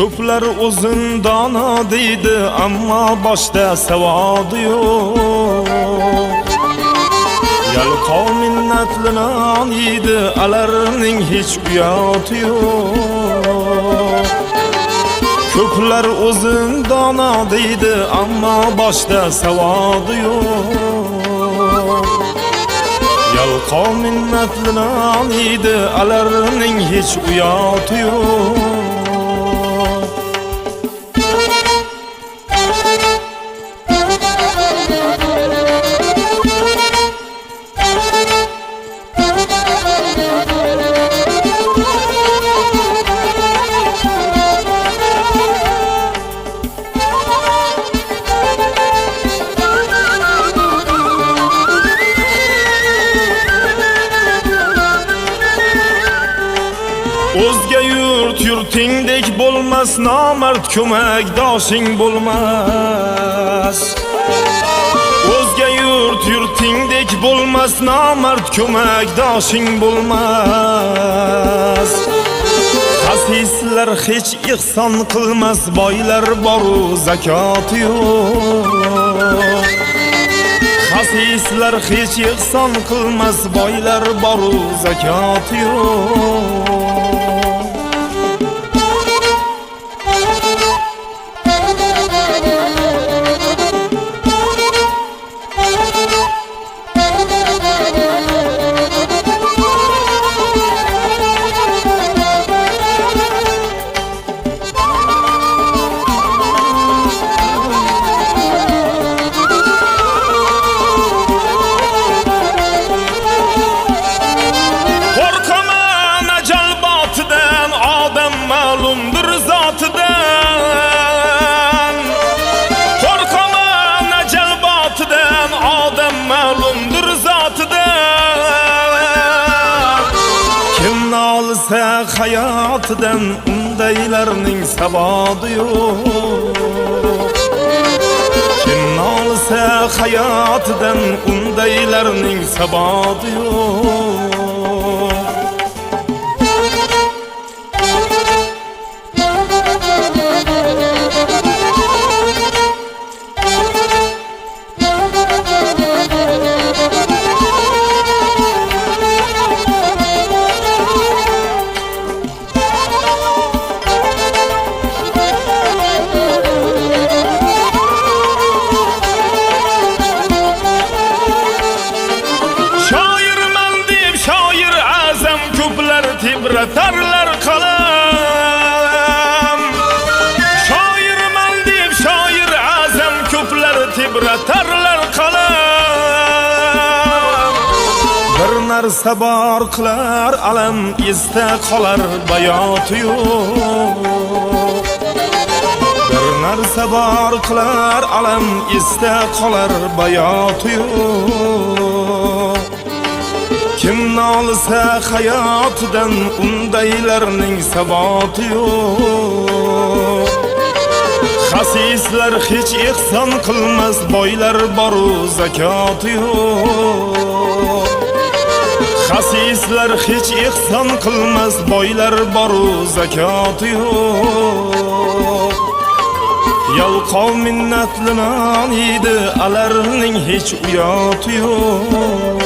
Ko'plar o'zin dono deydi, ammo boshda savodi yo'q. Yalqov minnatlinan yeydi, alarning hech uyati yo'q. Ko'plar o'zin dono deydi, ammo boshda savodi yo'q. Yalqov minnatlinan yeydi, alarning hech uyati yo'q. O'zga yurtingdek bo'lmas, nomard ko'makdoshing bo'lmas. O'zga yurtingdek bo'lmas, nomard ko'makdoshing bo'lmas. Xasislar hech ihson qilmas, boylar boru zakoti yo'q. Xasislar hech ihson qilmas, boylar boru zakoti yo'q. Ma'lumdir zotidan, qo'rqaman ajal botidan, odam ma'lumdir zotidan. Kim nolsa hayotidan, undaylarning sabodi yo'q. Kim nolsa hayotidan, undaylarning sabodi yo'q. Tibratarlar qalam. Shoirman deb shoir azam, ko'plar tibratarlar qalam. Bir narsa bor qilar alam, esda qolar bayoti yo'q. Bir narsa bor qilar alam, esda qolar bayoti yo'q. Kim nolsa hayotidan, undaylarning saboti yo'q. Xasislar hech ihson qilmas, boylar boru zakoti yo'q. Xasislar hech ihson qilmas, boylar boru zakoti yo'q. Yalqov minnatlinan yeydi, alarning hech uyati yo'q.